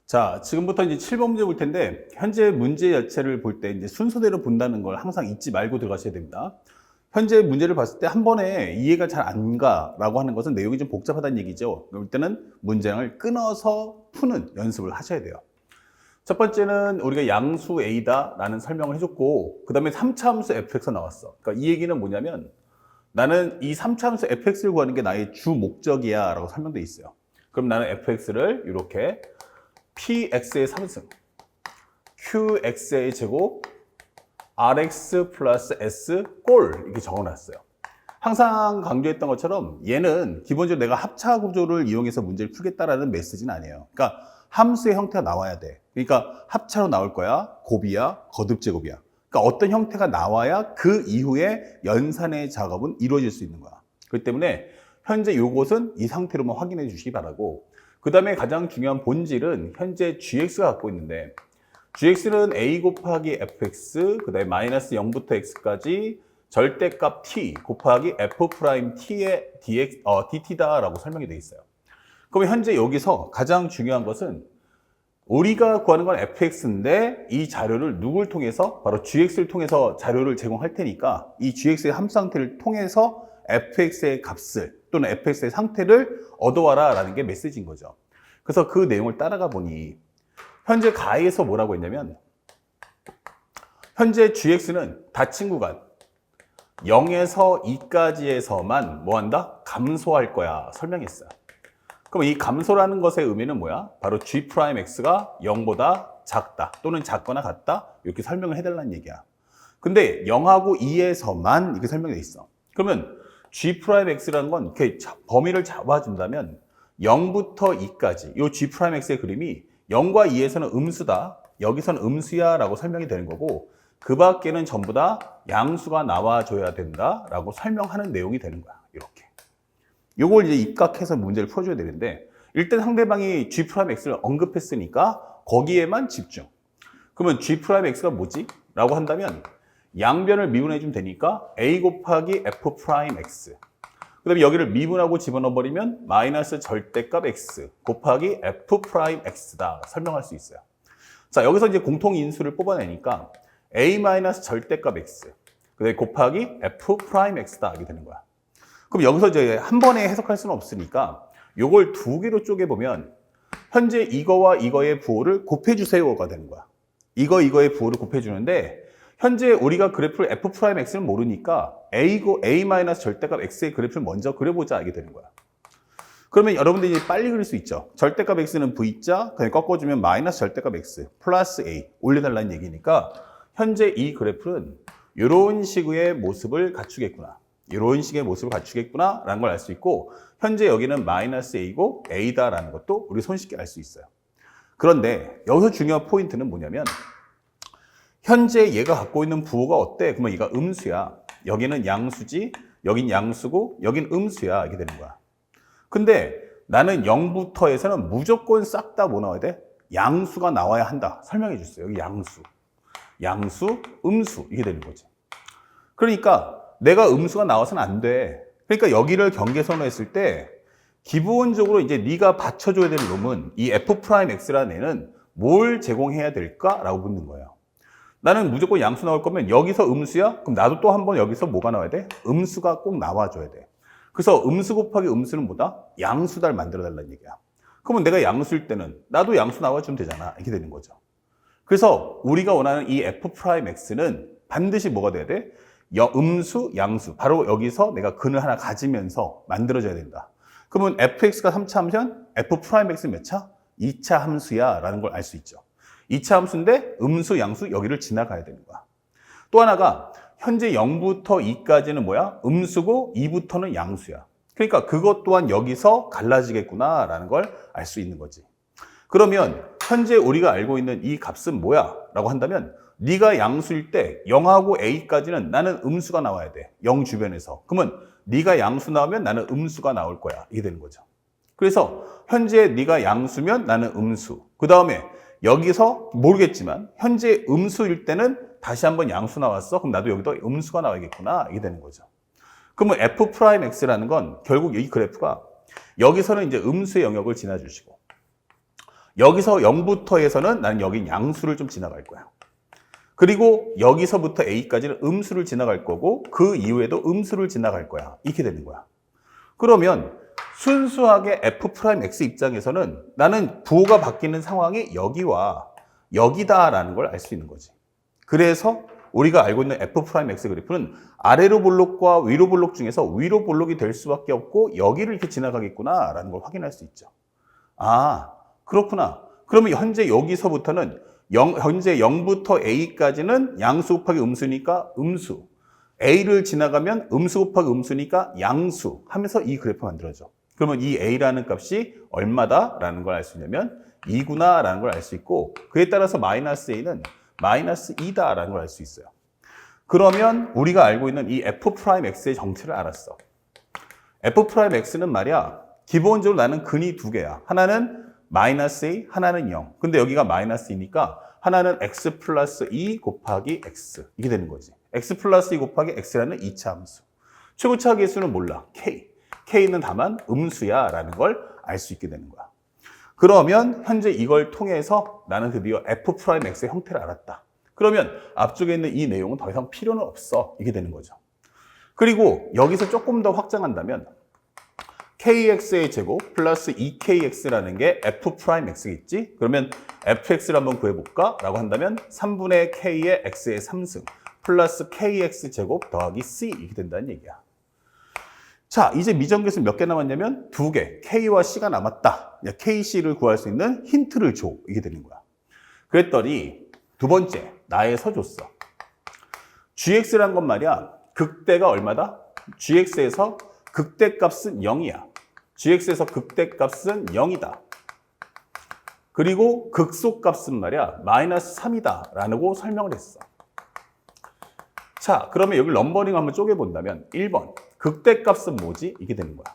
자, 지금부터 이제 7번 문제 볼 텐데, 현재 문제 자체를 볼 때 이제 순서대로 본다는 걸 항상 잊지 말고 들어가셔야 됩니다. 현재 문제를 봤을 때 한 번에 이해가 잘 안 가라고 하는 것은 내용이 좀 복잡하다는 얘기죠. 그럴 때는 문장을 끊어서 푸는 연습을 하셔야 돼요. 첫 번째는 우리가 양수 A다 라는 설명을 해줬고, 그 다음에 3차 함수 fx가 나왔어. 그러니까 이 얘기는 뭐냐면, 나는 이 3차 함수 fx를 구하는 게 나의 주 목적이야 라고 설명돼 있어요. 그럼 나는 fx를 이렇게 px의 3승, qx의 제곱, rx 플러스 s 꼴 이렇게 적어놨어요. 항상 강조했던 것처럼 얘는 기본적으로 내가 합차 구조를 이용해서 문제를 풀겠다라는 메시지는 아니에요. 그러니까 함수의 형태가 나와야 돼. 그러니까 합차로 나올 거야, 곱이야, 거듭 제곱이야. 그러니까 어떤 형태가 나와야 그 이후에 연산의 작업은 이루어질 수 있는 거야. 그렇기 때문에 현재 이것은 이 상태로만 확인해 주시기 바라고, 그 다음에 가장 중요한 본질은 현재 gx가 갖고 있는데, gx는 a 곱하기 fx, 그 다음에 마이너스 0부터 x까지 절대값 t 곱하기 f 프라임 t의 dt다라고 설명이 되어 있어요. 그럼 현재 여기서 가장 중요한 것은 우리가 구하는 건 fx인데 이 자료를 누굴 통해서? 바로 gx를 통해서 자료를 제공할 테니까 이 gx의 함수 상태를 통해서 fx의 값을 또는 fx의 상태를 얻어와라 라는 게 메시지인 거죠. 그래서 그 내용을 따라가 보니 현재 가에서 뭐라고 했냐면, 현재 gx는 닫힌 구간 0에서 2까지에서만 뭐한다? 감소할 거야 설명했어요. 그럼 이 감소라는 것의 의미는 뭐야? 바로 g'x가 0보다 작다 또는 작거나 같다 이렇게 설명을 해달라는 얘기야. 근데 0하고 2에서만 이렇게 설명돼 있어. 그러면 g'x라는 건 이렇게 범위를 잡아준다면 0부터 2까지 이 g'x의 그림이 0과 2에서는 음수다, 여기서는 음수야 라고 설명이 되는 거고, 그 밖에는 전부 다 양수가 나와줘야 된다 라고 설명하는 내용이 되는 거야. 이렇게 요걸 이제 입각해서 문제를 풀어줘야 되는데, 일단 상대방이 g'x를 언급했으니까 거기에만 집중. 그러면 g'x가 뭐지? 라고 한다면 양변을 미분해주면 되니까 a 곱하기 f'x, 그 다음에 여기를 미분하고 집어넣어버리면 마이너스 절대값 x 곱하기 f'x다 설명할 수 있어요. 자, 여기서 이제 공통인수를 뽑아내니까 a 마이너스 절대값 x 그 다음에 곱하기 f'x다 이게 되는 거야. 그럼 여기서 이제 한 번에 해석할 수는 없으니까 요걸 두 개로 쪼개보면 현재 이거와 이거의 부호를 곱해주세요가 되는 거야. 이거의 부호를 곱해주는데, 현재 우리가 그래프를 f'x를 모르니까 a 절대값 x의 그래프를 먼저 그려보자 이게 되는 거야. 그러면 여러분들이 이제 빨리 그릴 수 있죠. 절대값 x는 v자, 그냥 꺾어주면 마이너스 절대값 x 플러스 a 올려달라는 얘기니까 현재 이 그래프는 이런 식의 모습을 갖추겠구나, 이런 식의 모습을 갖추겠구나 라는 걸 알 수 있고, 현재 여기는 마이너스 a고 a다라는 것도 우리 손쉽게 알 수 있어요. 그런데 여기서 중요한 포인트는 뭐냐면, 현재 얘가 갖고 있는 부호가 어때? 그러면 얘가 음수야. 여기는 양수지, 여긴 양수고, 여긴 음수야. 이렇게 되는 거야. 근데 나는 0부터 해서는 무조건 싹 다 뭐 나와야 돼? 양수가 나와야 한다. 설명해 줬어요. 여기 양수. 양수, 음수. 이게 되는 거지. 그러니까 내가 음수가 나와서는 안 돼. 그러니까 여기를 경계선으로 했을 때 기본적으로 이제 네가 받쳐줘야 되는 놈은 이 f'x라는 애는 뭘 제공해야 될까라고 묻는 거예요. 나는 무조건 양수 나올 거면 여기서 음수야? 그럼 나도 또 한 번 여기서 뭐가 나와야 돼? 음수가 꼭 나와줘야 돼. 그래서 음수 곱하기 음수는 뭐다? 양수다를 만들어 달라는 얘기야. 그러면 내가 양수일 때는 나도 양수 나와주면 되잖아. 이렇게 되는 거죠. 그래서 우리가 원하는 이 f'x는 반드시 뭐가 돼야 돼? 음수, 양수. 바로 여기서 내가 근을 하나 가지면서 만들어져야 된다. 그러면 fx가 3차 함수면 f'x는 몇 차? 2차 함수야 라는 걸 알 수 있죠. 2차 함수인데 음수, 양수 여기를 지나가야 되는 거야. 또 하나가 현재 0부터 2까지는 뭐야? 음수고 2부터는 양수야. 그러니까 그것 또한 여기서 갈라지겠구나 라는 걸 알 수 있는 거지. 그러면 현재 우리가 알고 있는 이 값은 뭐야? 라고 한다면 네가 양수일 때 0하고 a까지는 나는 음수가 나와야 돼. 0 주변에서. 그러면 네가 양수 나오면 나는 음수가 나올 거야. 이게 되는 거죠. 그래서 현재 네가 양수면 나는 음수. 그 다음에 여기서 모르겠지만 현재 음수일 때는 다시 한번 양수 나왔어. 그럼 나도 여기도 음수가 나와야겠구나. 이게 되는 거죠. 그러면 f'x라는 건 결국 이 그래프가 여기서는 이제 음수의 영역을 지나주시고 여기서 0부터 해서는 나는 여기 양수를 좀 지나갈 거야. 그리고 여기서부터 a까지는 음수를 지나갈 거고 그 이후에도 음수를 지나갈 거야. 이렇게 되는 거야. 그러면 순수하게 f'x 입장에서는 나는 부호가 바뀌는 상황이 여기와 여기다라는 걸 알 수 있는 거지. 그래서 우리가 알고 있는 f'x 그래프는 아래로 볼록과 위로 볼록 중에서 위로 볼록이 될 수밖에 없고 여기를 이렇게 지나가겠구나라는 걸 확인할 수 있죠. 아, 그렇구나. 그러면 현재 여기서부터는 현재 0부터 a까지는 양수 곱하기 음수니까 음수. a를 지나가면 음수 곱하기 음수니까 양수 하면서 이 그래프 만들어져. 그러면 이 a라는 값이 얼마다라는 걸 알 수 있냐면 2구나라는 걸 알 수 있고 그에 따라서 마이너스 a는 마이너스 2다라는 걸 알 수 있어요. 그러면 우리가 알고 있는 이 f'x의 정체를 알았어. f'x는 말이야 기본적으로 나는 근이 두 개야. 하나는 마이너스 a, 하나는 0. 근데 여기가 마이너스 2니까 하나는 x 플러스 2 곱하기 x 이게 되는 거지. x 플러스 2 곱하기 x라는 2차 함수. 최고차 계수는 몰라. k. k는 다만 음수야 라는 걸 알 수 있게 되는 거야. 그러면 현재 이걸 통해서 나는 드디어 f'x의 형태를 알았다. 그러면 앞쪽에 있는 이 내용은 더 이상 필요는 없어. 이게 되는 거죠. 그리고 여기서 조금 더 확장한다면 kx의 제곱 플러스 2kx라는 게 f'x겠지? 그러면 fx를 한번 구해볼까? 라고 한다면 3분의 k의 x의 3승 플러스 kx 제곱 더하기 c 이렇게 된다는 얘기야. 자, 이제 미정계수 몇 개 남았냐면 2개. k와 c가 남았다. k, c를 구할 수 있는 힌트를 줘. 이게 되는 거야. 그랬더니 두 번째, 나에서 줬어. gx란 건 말이야. 극대가 얼마다? gx에서 극대값은 0이야. gx에서 극대값은 0이다. 그리고 극소값은 말이야. 마이너스 3이다. 라고 설명을 했어. 자, 그러면 여기 넘버링 한번 쪼개본다면 1번. 극대값은 뭐지? 이게 되는 거야.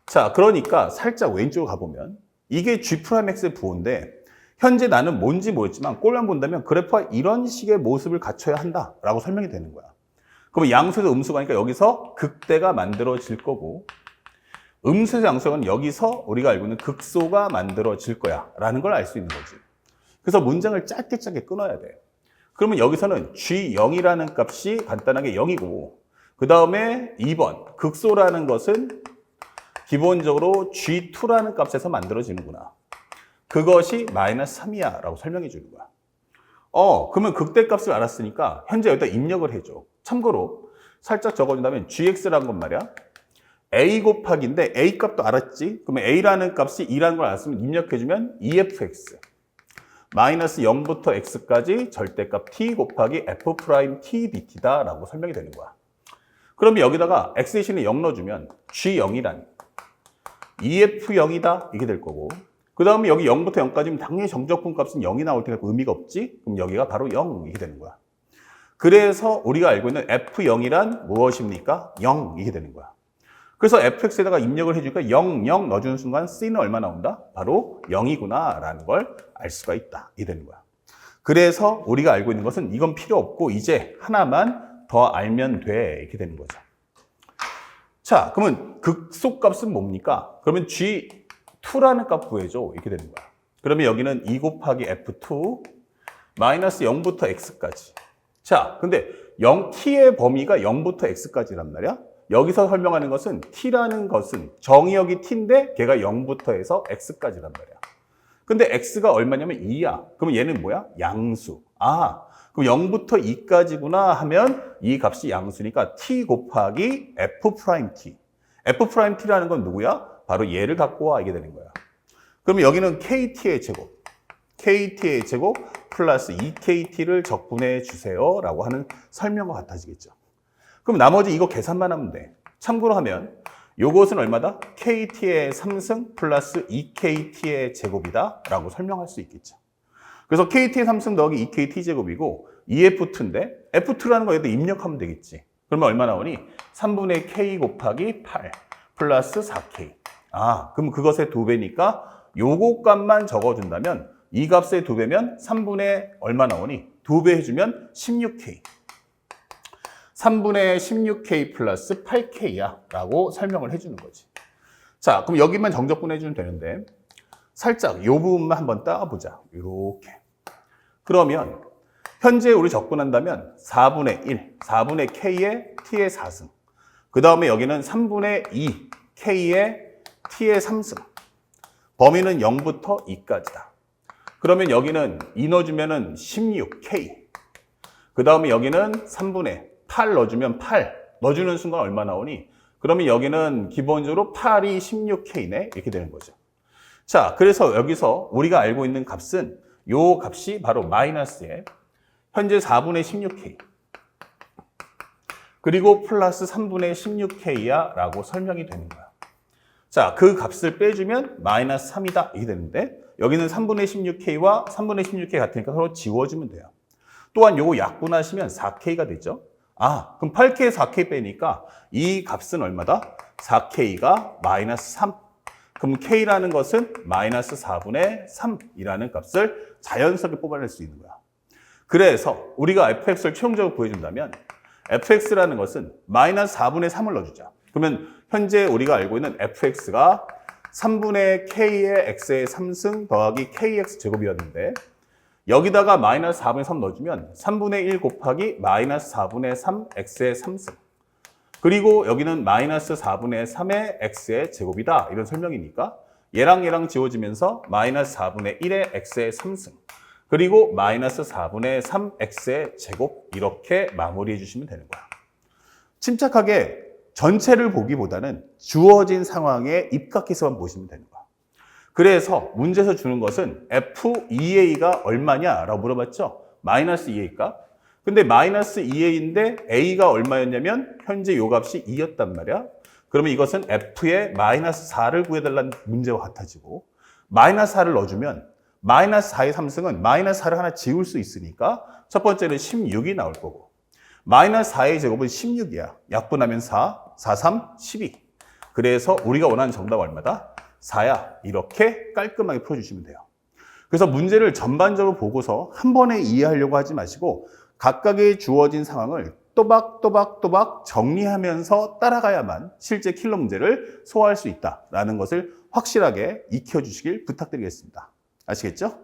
자, 그러니까 살짝 왼쪽으로 가보면 이게 G'X의 부호인데 현재 나는 뭔지 모르겠지만 꼴만 본다면 그래프가 이런 식의 모습을 갖춰야 한다라고 설명이 되는 거야. 그러면 양수에서 음수가 하니까 여기서 극대가 만들어질 거고 음수에서 양수는 여기서 우리가 알고 있는 극소가 만들어질 거야 라는 걸 알 수 있는 거지. 그래서 문장을 짧게 끊어야 돼. 그러면 여기서는 G0이라는 값이 간단하게 0이고 그 다음에 2번 극소라는 것은 기본적으로 G2라는 값에서 만들어지는구나. 그것이 마이너스 3이야 라고 설명해 주는 거야. 그러면 극대값을 알았으니까 현재 여기다 입력을 해줘. 참고로 살짝 적어준다면 gx라는 건 말이야. a 곱하기인데 a 값도 알았지? 그러면 a라는 값이 2라는 걸 알았으면 입력해주면 efx. 마이너스 0부터 x까지 절대값 t 곱하기 f't dt다 라고 설명이 되는 거야. 그러면 여기다가 x 대신에 0 넣어주면 g0이란 ef0이다 이게 될 거고 그 다음에 여기 0부터 0까지면 당연히 정적분 값은 0이 나올 테니까 의미가 없지? 그럼 여기가 바로 0 이게 되는 거야. 그래서 우리가 알고 있는 f0이란 무엇입니까? 0 이게 되는 거야. 그래서 fx에다가 입력을 해주니까 0, 0 넣어주는 순간 c는 얼마 나온다? 바로 0이구나 라는 걸 알 수가 있다 이게 되는 거야. 그래서 우리가 알고 있는 것은 이건 필요 없고 이제 하나만 더 알면 돼 이렇게 되는 거죠. 자, 그러면 극소값은 뭡니까? 그러면 G2라는 값 구해줘 이렇게 되는 거야. 그러면 여기는 2 곱하기 F2 마이너스 0부터 X까지. 자, 근데 t의 범위가 0부터 X까지란 말이야. 여기서 설명하는 것은 T라는 것은 정의역이 T인데 걔가 0부터 해서 X까지란 말이야. 근데 X가 얼마냐면 2야. 그러면 얘는 뭐야? 양수. 그럼 0부터 2까지구나 하면 이 값이 양수니까 T 곱하기 F'T. F'T라는 건 누구야? 바로 얘를 갖고 와 이게 되는 거야. 그러면 여기는 KT의 제곱. KT의 제곱 플러스 2KT를 적분해 주세요 라고 하는 설명과 같아지겠죠. 그럼 나머지 이거 계산만 하면 돼. 참고로 하면 요것은 얼마다? KT의 3승 플러스 2KT의 제곱이다 라고 설명할 수 있겠죠. 그래서 KT의 3승 더하기 2KT 제곱이고 EF2인데 F2라는 거 여기다 입력하면 되겠지. 그러면 얼마 나오니? 3분의 K 곱하기 8 플러스 4K. 그럼 그것의 2배니까 요거 값만 적어준다면 이 값의 2배면 3분의 얼마 나오니? 2배 해주면 16K. 3분의 16K 플러스 8K야 라고 설명을 해주는 거지. 자, 그럼 여기만 정적분 해주면 되는데 살짝 이 부분만 한번 따보자. 이렇게. 그러면 현재 우리 접근한다면 4분의 1, 4분의 k의 t의 4승. 그 다음에 여기는 3분의 2 k의 t의 3승. 범위는 0부터 2까지다. 그러면 여기는 2 넣어주면 16k. 그 다음에 여기는 3분의 8 넣어주면 8. 넣어주는 순간 얼마 나오니? 그러면 여기는 기본적으로 8이 16k네. 이렇게 되는 거죠. 자, 그래서 여기서 우리가 알고 있는 값은 요 값이 바로 마이너스에 현재 4분의 16k 그리고 플러스 3분의 16k야 라고 설명이 되는 거야. 자, 그 값을 빼주면 마이너스 3이다 이게 되는데 여기는 3분의 16k와 3분의 16k 같으니까 서로 지워주면 돼요. 또한 요거 약분하시면 4k가 되죠. 아, 그럼 8k에 4k 빼니까 이 값은 얼마다? 4k가 마이너스 3. 그럼 k라는 것은 마이너스 4분의 3이라는 값을 자연스럽게 뽑아낼 수 있는 거야. 그래서 우리가 fx를 최종적으로 구해준다면 fx라는 것은 마이너스 4분의 3을 넣어주자. 그러면 현재 우리가 알고 있는 fx가 3분의 k의 x의 3승 더하기 kx 제곱이었는데 여기다가 마이너스 4분의 3 넣어주면 3분의 1 곱하기 마이너스 4분의 3 x의 3승 그리고 여기는 마이너스 4분의 3의 x의 제곱이다 이런 설명이니까 얘랑 지워지면서 마이너스 4분의 1의 x의 3승 그리고 마이너스 4분의 3x의 제곱 이렇게 마무리해 주시면 되는 거야. 침착하게 전체를 보기보다는 주어진 상황에 입각해서만 보시면 되는 거야. 그래서 문제에서 주는 것은 F2A가 얼마냐라고 물어봤죠. 마이너스 2A일까? 근데 마이너스 2A인데 A가 얼마였냐면 현재 요 값이 2였단 말이야. 그러면 이것은 F의 마이너스 4를 구해달라는 문제와 같아지고 마이너스 4를 넣어주면 마이너스 4의 3승은 마이너스 4를 하나 지울 수 있으니까 첫 번째는 16이 나올 거고 마이너스 4의 제곱은 16이야. 약분하면 4, 4, 3, 12. 그래서 우리가 원하는 정답은 얼마다? 4야. 이렇게 깔끔하게 풀어주시면 돼요. 그래서 문제를 전반적으로 보고서 한 번에 이해하려고 하지 마시고 각각의 주어진 상황을 또박또박 정리하면서 따라가야만 실제 킬러 문제를 소화할 수 있다라는 것을 확실하게 익혀주시길 부탁드리겠습니다. 아시겠죠?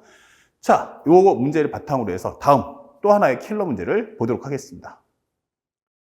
자, 요 문제를 바탕으로 해서 다음 또 하나의 킬러 문제를 보도록 하겠습니다.